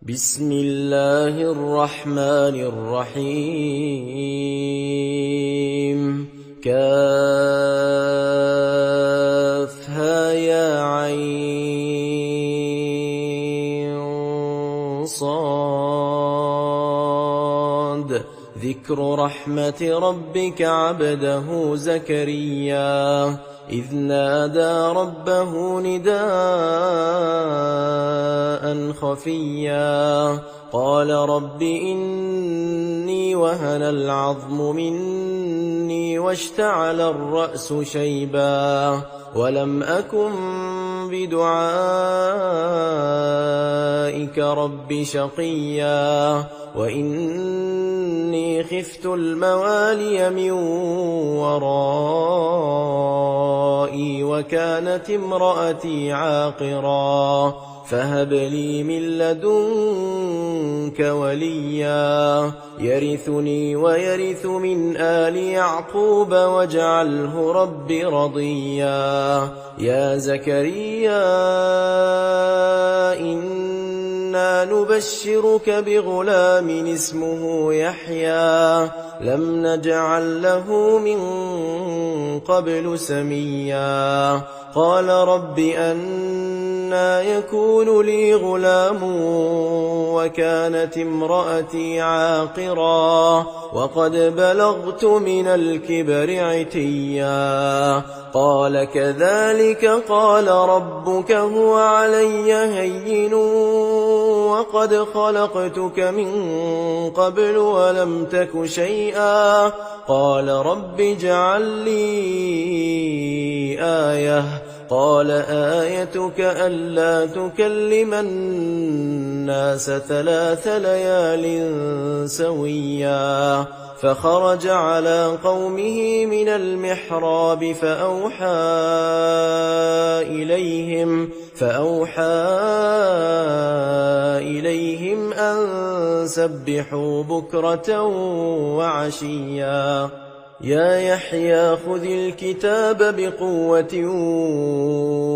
بسم الله الرحمن الرحيم كافها يا عين صاد ذكر رحمة ربك عبده زكريا إذ نادى ربه نداء خفيا قال رب إني وهن العظم مني واشتعل الرأس شيبا ولم أكن بدعائك رب شقيا وإني خفت الموالي من ورائي وكانت امرأتي عاقرا فهب لي من لدنك وليا يرثني ويرث من آل يعقوب واجعله رب رضيا يا زكريا إنا نبشرك بغلام اسمه يحيى لم نجعل له من قبل سميا قال رب أنى يكون لي غلام وكانت امرأتي عاقرا وقد بلغت من الكبر عتيا قال كذلك قال ربك هو علي هين وقد خلقتك من قبل ولم تك شيئا قال رب اجعل لي آية قال آيتك ألا تكلم الناس 3 ليال سويا فخرج على قومه من المحراب فأوحى إليهم أن سبحوا بكرة وعشيا يا يحيى خذ الكتاب بقوة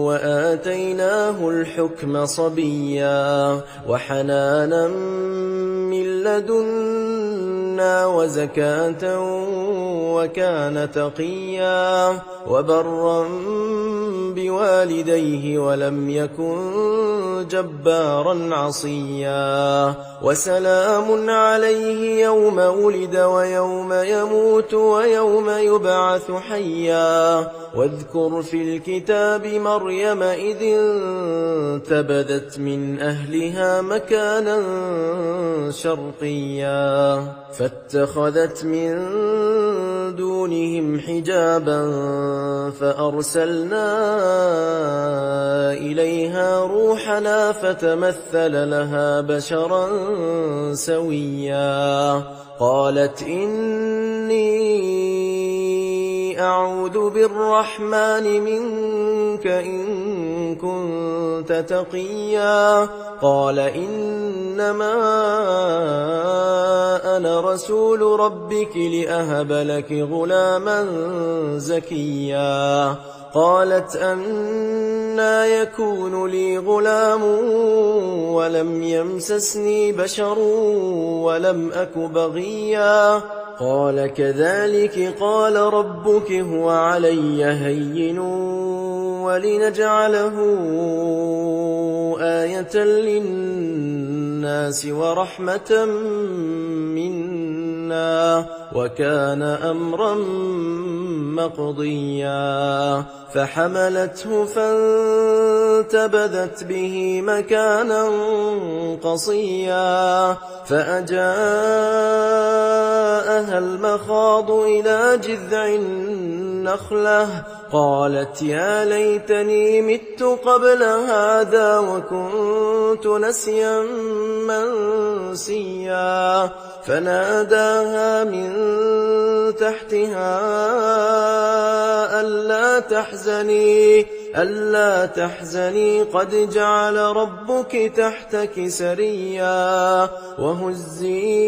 وآتيناه الحكم صبيا وحنانا من لدنا وزكاة وكان تقيا وبرا بوالديه ولم يكن جبارا عصيا وسلام عليه يوم ولد ويوم يموت ويوم يبعث حيا واذكر في الكتاب مريم إذ انتبذت من أهلها مكانا شرقيا فاتخذت من دونهم حجابا فأرسلنا إليها روحنا فتمثل لها بشرا سويا قالت إني أعوذ بالرحمن منك إن كنت تقيا قال إنما أنا رسول ربك لأهب لك غلاما زكيا قالت أنى يكون لي غلام ولم يمسسني بشر ولم أك بغيا قال كذلك قال ربك هو علي هين ولنجعله آية للناس ورحمة منا وكان أمرا مقضيا فحملته فانتبذت به مكانا قصيا فأجاءها المخاض إلى جذع النخلة قالت يا ليتني مت قبل هذا وكنت نسيا منسيا فناداها من تحتها ألا تحزني ألا تحزني قد جعل ربك تحتك سريا وهزي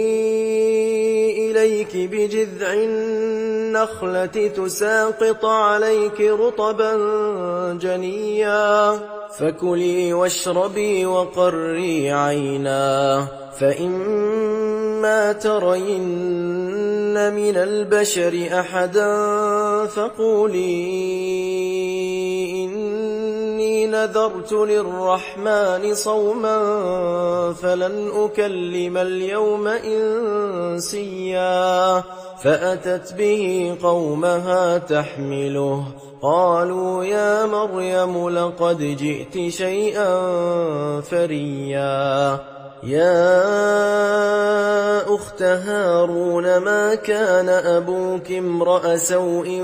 إليك بجذع النخلة تساقط عليك رطبا جنيا فكلي واشربي وقري عينا فإما ترين من البشر أحدا فقولي إني نذرت للرحمن صوما فلن أكلم اليوم إنسيا فأتت به قومها تحمله قالوا يا مريم لقد جئت شيئا فريا يا أخت هارون ما كان أبوك امرأ سوء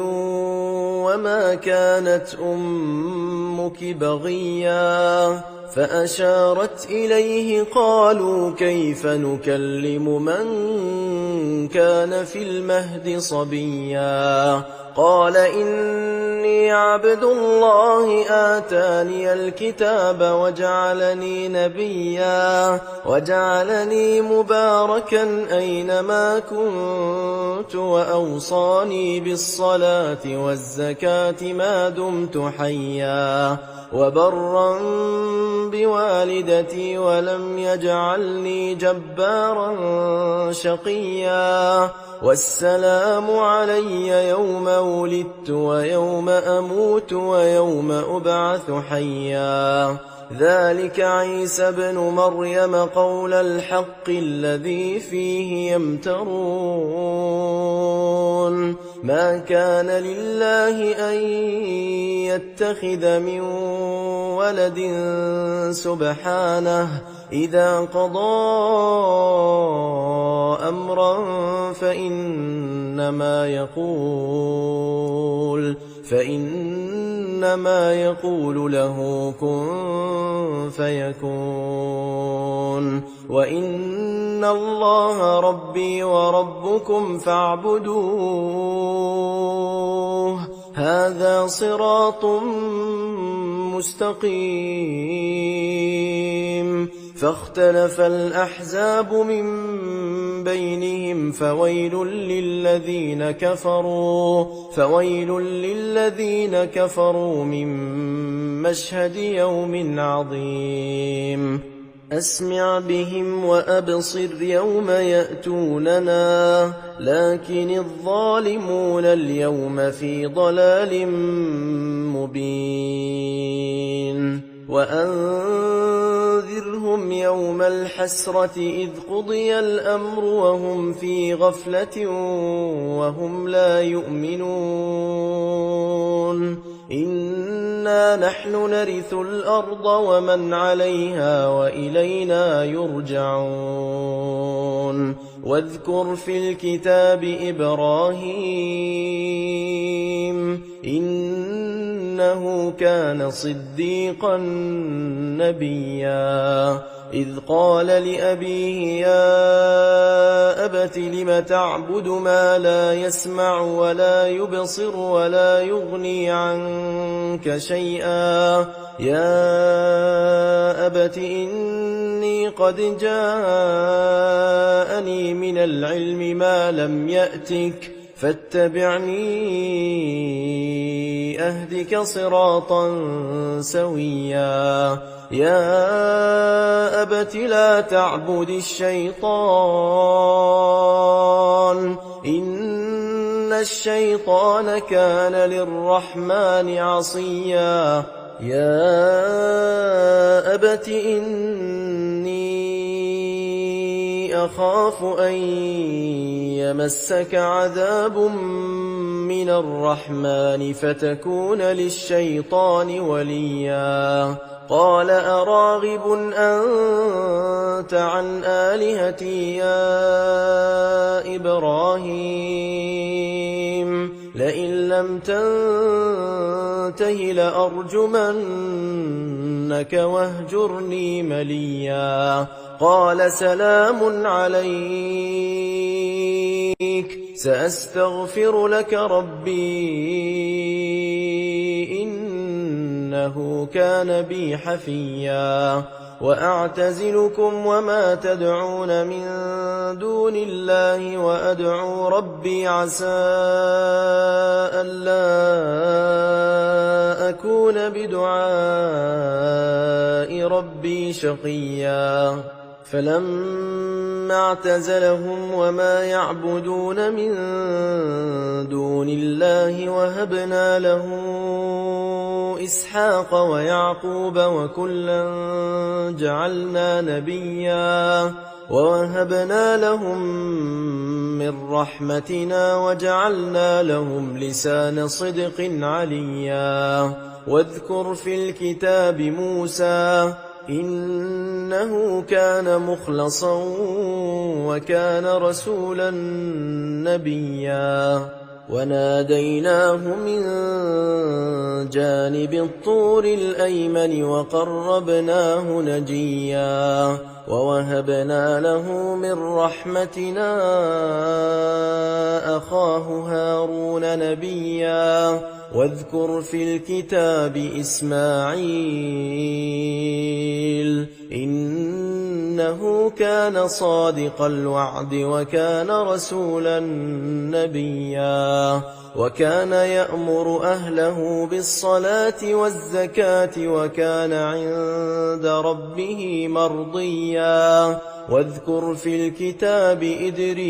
وما كانت أمك بغيا فأشارت إليه قالوا كيف نكلم من كان في المهد صبيا قال إني عبد الله آتاني الكتاب وجعلني نبيا وجعلني مباركا أينما كنت وأوصاني بالصلاة والزكاة ما دمت حيا وبرا بوالدتي ولم يجعلني جبارا شقيا والسلام علي يوم ولدت ويوم أموت ويوم أبعث حيا ذلك عيسى ابن مريم قول الحق الذي فيه يمترون ما كان لله أن يتخذ من ولد سبحانه إذا قضى أمرا فإنما يقول له كن فيكون وإن الله ربي وربكم فاعبدوه هذا صراط مستقيم فاختلف الأحزاب من بينهم فويل للذين كفروا من مشهد يوم عظيم أسمع بهم وأبصر يوم يأتوننا لكن الظالمون اليوم في ضلال مبين وأنذرهم يوم الحسرة إذ قضي الأمر وهم في غفلة وهم لا يؤمنون إنا نحن نرث الأرض ومن عليها وإلينا يرجعون واذكر في الكتاب إبراهيم إنه كان صديقا نبيا إذ قال لأبيه يا أبت لم تعبد ما لا يسمع ولا يبصر ولا يغني عنك شيئا يا أبت إني قد جاءني من العلم ما لم يأتك فاتبعني أهدك صراطا سويا يا أبت لا تعبد الشيطان إن الشيطان كان للرحمن عصيا يا أبت إني أخاف أن يمسك عذاب من الرحمن فتكون للشيطان وليا قال أراغب أنت عن آلهتي يا إبراهيم لئن لم تنته لأرجمنك واهجرني مليا قال سلام عليك سأستغفر لك ربي إنه كان بي حفيا وأعتزلكم وما تدعون من دون الله وأدعو ربي عسى ألا أكون بدعاء ربي شقيا فلما اعتزلهم وما يعبدون من دون الله وهبنا له إسحاق ويعقوب وكلا جعلنا نبيا ووهبنا لهم من رحمتنا وجعلنا لهم لسان صدق عليا واذكر في الكتاب موسى إنه كان مخلصا وكان رسولا نبيا وناديناه من جانب الطور الأيمن وقربناه نجيا ووهبنا له من رحمتنا أخاه هارون نبيا واذكر في الكتاب إسماعيل إنه كان صادق الوعد وكان رسولا نبيا وكان يأمر أهله بالصلاة والزكاة وكان عند ربه مرضيا واذكر في الكتاب إدريس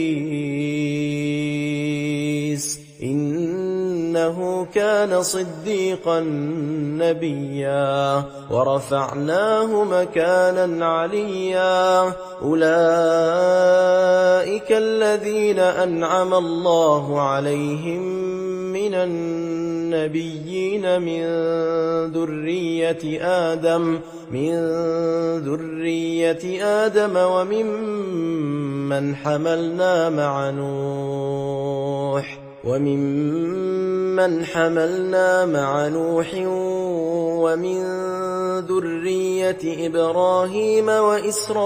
إنه كان صديقا نبيا ورفعناه مكانا عليا أولئك الذين أنعم الله عليهم من النبيين من ذرية آدم وممن حملنا مع نوح ومن ذرية إبراهيم وإسرائيل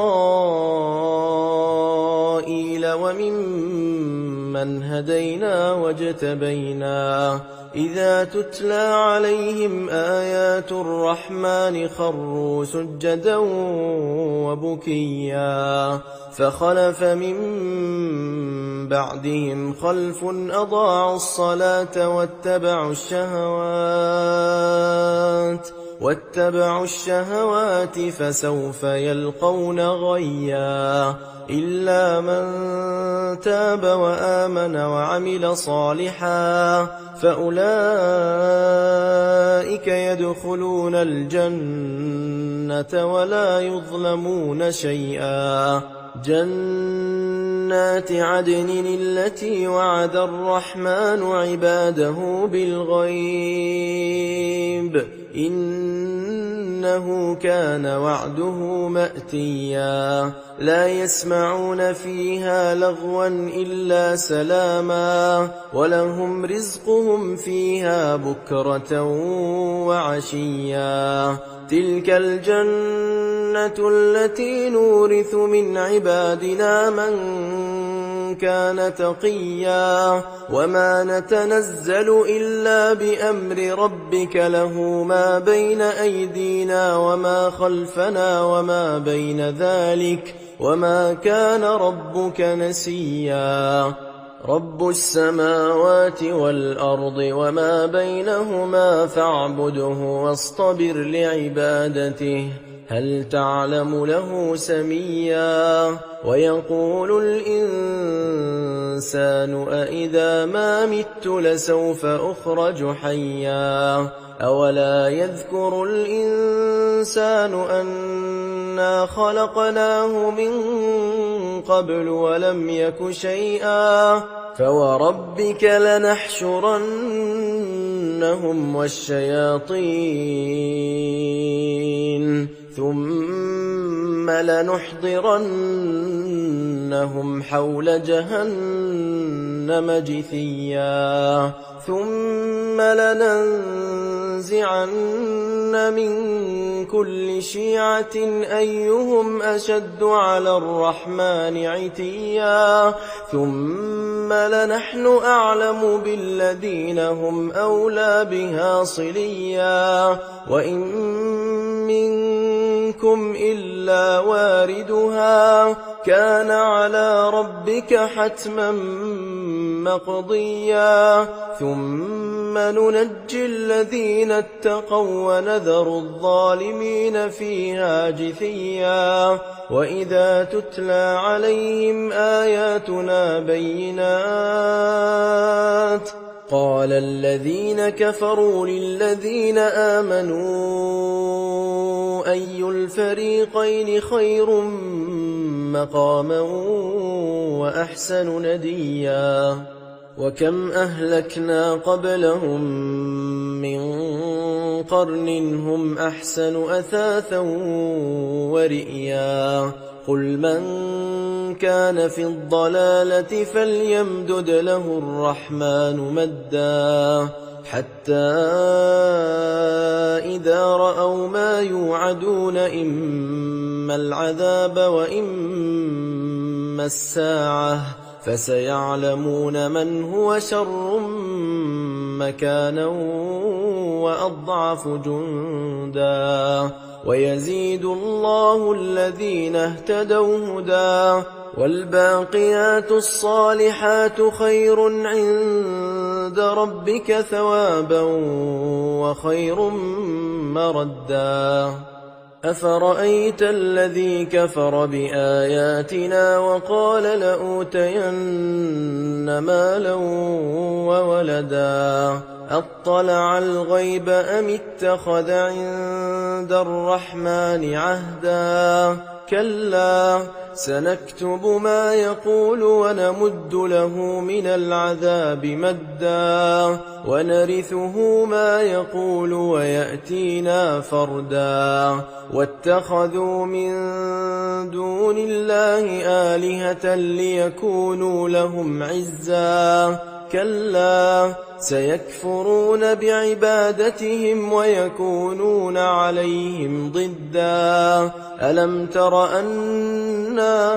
وممن هدينا واجتبينا إذا تتلى عليهم آيات الرحمن خروا سجدا وبكيا فخلف من بعدهم خلف أضاعوا الصلاة واتبعوا الشهوات فسوف يلقون غيا إلا من تاب وآمن وعمل صالحا فأولئك يدخلون الجنة ولا يظلمون شيئا جنات عدن التي وعد الرحمن عباده بالغيب إنه كان وعده مأتيا لا يسمعون فيها لغوا إلا سلاما ولهم رزقهم فيها بكرة وعشيا تلك الجنة التي نورث من عبادنا من كان تقيا وما نتنزل إلا بأمر ربك له ما بين أيدينا وما خلفنا وما بين ذلك وما كان ربك نسيا رب السماوات والأرض وما بينهما فاعبده واصطبر لعبادته هل تعلم له سميا ويقول الإنسان أإذا ما مت لسوف أخرج حيا أولا يذكر الإنسان أنا خلقناه من قبل ولم يك شيئا فوربك لنحشرنهم والشياطين ثم لنحضرنهم حول جهنم جثيا ثم لننزعن من كل شيعة أيهم أشد على الرحمن عتيا ثم لنحن أعلم بالذين هم أولى بها صليا وإن منكم إلا واردها كان على ربك حتما مقضيا ثم ننجي الذين اتقوا ونذر الظالمين فيها جثيا وإذا تتلى عليهم آياتنا بينات قال الذين كفروا للذين آمنوا أي الفريقين خير مقاما وأحسن نديا وكم أهلكنا قبلهم من قرن هم أحسن أثاثا ورئيا قل من كان في الضلالة فليمدد له الرحمن مدا حتى إذا رأوا ما يوعدون إما العذاب وإما الساعة فسيعلمون من هو شر مكانا وأضعف جندا ويزيد الله الذين اهتدوا هدى والباقيات الصالحات خير عند ربك ثوابا وخير مردا أفرأيت الذي كفر بآياتنا وقال لأوتين مالا وولدا أطلع الغيب أم اتخذ عند الرحمن عهدا كلا سنكتب ما يقول ونمد له من العذاب مدا ونرثه ما يقول ويأتينا فردا واتخذوا من دون الله آلهة ليكونوا لهم عزا كلا سيكفرون بعبادتهم ويكونون عليهم ضدا ألم تر أنا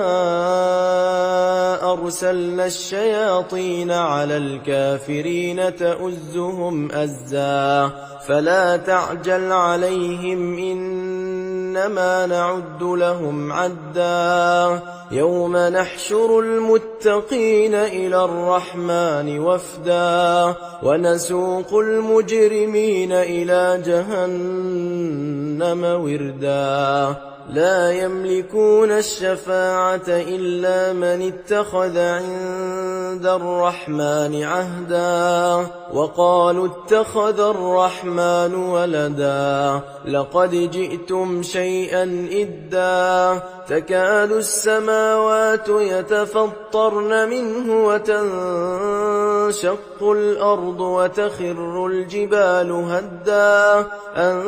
أرسلنا الشياطين على الكافرين تؤزهم أزا فلا تعجل عليهم إنما نعد لهم عدا يوم نحشر المتقين إلى الرحمن وفدا ونسوق المجرمين إلى جهنم وردا لا يملكون الشفاعة إلا من اتخذ عند الرحمن عهدا وقالوا اتخذ الرحمن ولدا لقد جئتم شيئا إدا تكاد السماوات يتفطرن منه وتنشق الأرض وتخر الجبال هدا أن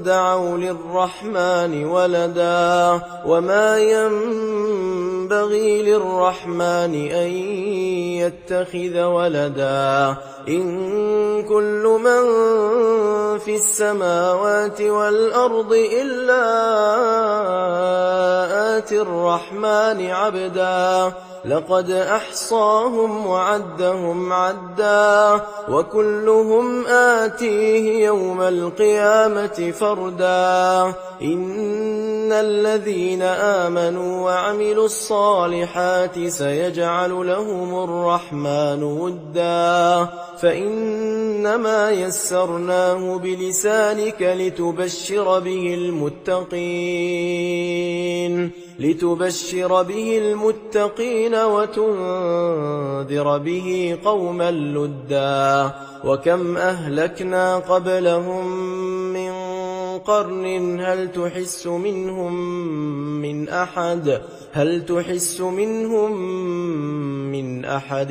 دعوا للرحمن ولدا وما ينبغي للرحمن أن يتخذ ولدا إن كل من في السماوات والأرض إلا آتي الرحمن عبدا لقد أحصاهم وعدهم عدا وكلهم آتيه يوم القيامة فردا إن الذين آمنوا وعملوا الصالحات سيجعل لهم الرحمن ودا فإنما يسرناه بلسانك لتبشر به المتقين وتنذر به قوما لدا وكم أهلكنا قبلهم من قرن هل تحس منهم من أحد